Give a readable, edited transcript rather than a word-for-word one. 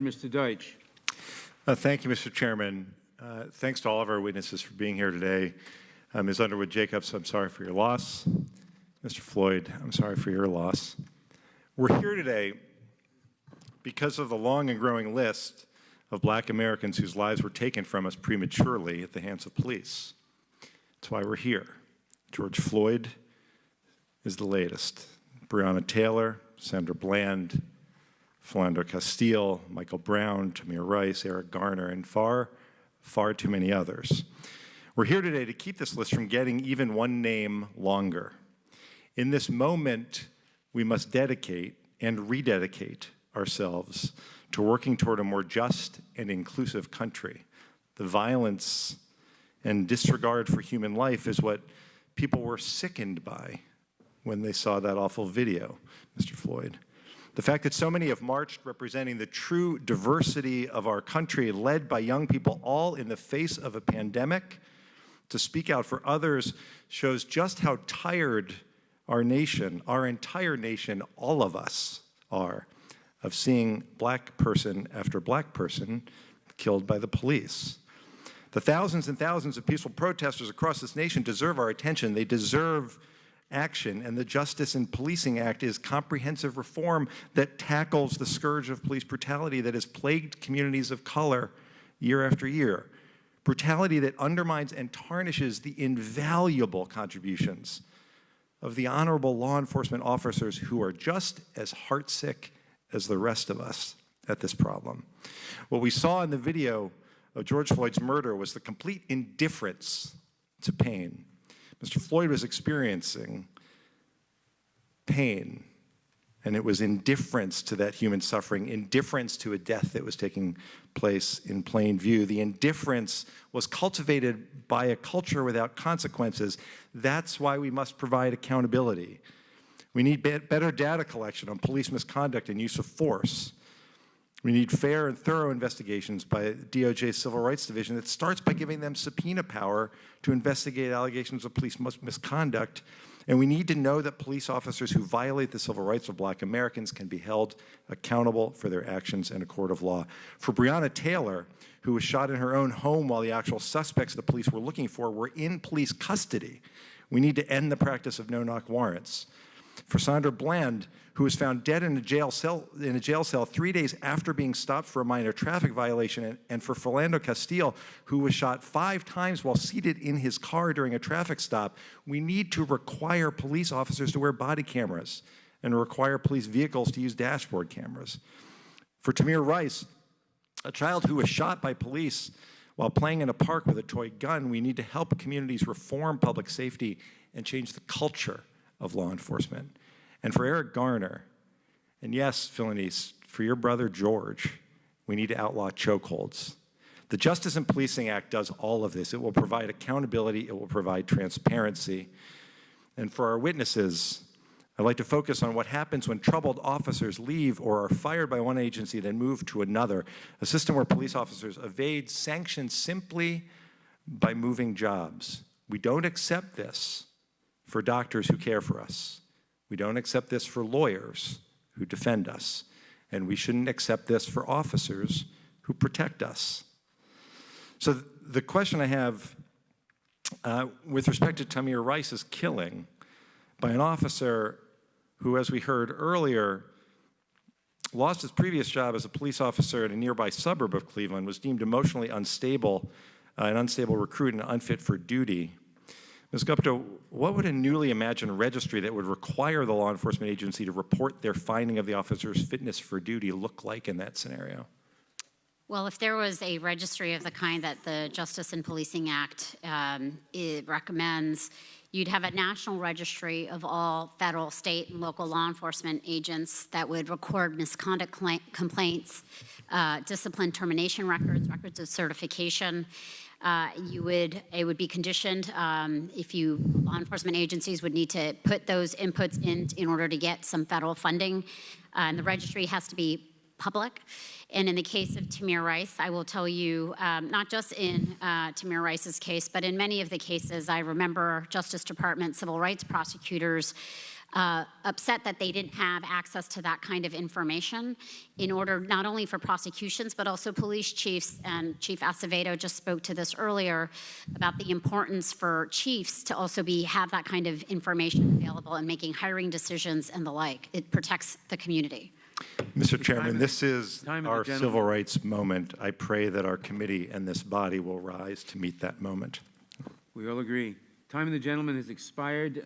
Mr. Deutch. Thank you, Mr. Chairman. Thanks to all of our witnesses for being here today. Ms. Underwood-Jacobs, I'm sorry for your loss. Mr. Floyd, I'm sorry for your loss. We're here today because of the long and growing list of Black Americans whose lives were taken from us prematurely at the hands of police. That's why we're here. George Floyd is the latest. Breonna Taylor, Sandra Bland, Philando Castile, Michael Brown, Tamir Rice, Eric Garner, and far, far too many others. We're here today to keep this list from getting even one name longer. In this moment, we must dedicate and rededicate ourselves to working toward a more just and inclusive country. The violence and disregard for human life is what people were sickened by when they saw that awful video, Mr. Floyd. The fact that so many have marched representing the true diversity of our country, led by young people, all in the face of a pandemic, to speak out for others, shows just how tired our nation, our entire nation, all of us are, of seeing Black person after Black person killed by the police. The thousands and thousands of peaceful protesters across this nation deserve our attention. They deserve action, and the Justice in Policing Act is comprehensive reform that tackles the scourge of police brutality that has plagued communities of color year after year. Brutality that undermines and tarnishes the invaluable contributions of the honorable law enforcement officers who are just as heartsick as the rest of us at this problem. What we saw in the video of George Floyd's murder was the complete indifference to pain. Mr. Floyd was experiencing pain, and it was indifference to that human suffering, indifference to a death that was taking place in plain view. The indifference was cultivated by a culture without consequences. That's why we must provide accountability. We need better data collection on police misconduct and use of force. We need fair and thorough investigations by DOJ's Civil Rights Division that starts by giving them subpoena power to investigate allegations of police misconduct. And we need to know that police officers who violate the civil rights of Black Americans can be held accountable for their actions in a court of law. For Breonna Taylor, who was shot in her own home while the actual suspects the police were looking for were in police custody, we need to end the practice of no-knock warrants. For Sandra Bland, who was found dead in a jail cell 3 days after being stopped for a minor traffic violation, and for Philando Castile, who was shot 5 times while seated in his car during a traffic stop, we need to require police officers to wear body cameras and require police vehicles to use dashboard cameras. For Tamir Rice, a child who was shot by police while playing in a park with a toy gun, we need to help communities reform public safety and change the culture of law enforcement. And for Eric Garner, and yes, Philanice, for your brother George, we need to outlaw chokeholds. The Justice in Policing Act does all of this. It will provide accountability, it will provide transparency. And for our witnesses, I'd like to focus on what happens when troubled officers leave or are fired by one agency, then move to another, a system where police officers evade sanctions simply by moving jobs. We don't accept this for doctors who care for us. We don't accept this for lawyers who defend us. And we shouldn't accept this for officers who protect us. So the question I have with respect to Tamir Rice's killing by an officer who, as we heard earlier, lost his previous job as a police officer in a nearby suburb of Cleveland, was deemed emotionally unstable, an unstable recruit and unfit for duty. Ms. Gupta, what would a newly imagined registry that would require the law enforcement agency to report their finding of the officer's fitness for duty look like in that scenario? Well, if there was a registry of the kind that the Justice in Policing Act it recommends, you'd have a national registry of all federal, state, and local law enforcement agents that would record misconduct complaints, discipline termination records, records of certification. It would be conditioned if law enforcement agencies would need to put those inputs in order to get some federal funding. And the registry has to be public. And in the case of Tamir Rice, I will tell you, not just in Tamir Rice's case, but in many of the cases, I remember Justice Department civil rights prosecutors upset that they didn't have access to that kind of information in order not only for prosecutions, but also police chiefs, and Chief Acevedo just spoke to this earlier, about the importance for chiefs to also have that kind of information available in making hiring decisions and the like. It protects the community. Mr. Chairman, this is time of the our gentleman. civil rights moment. I pray that our committee and this body will rise to meet that moment. We all agree. Time of the gentleman has expired.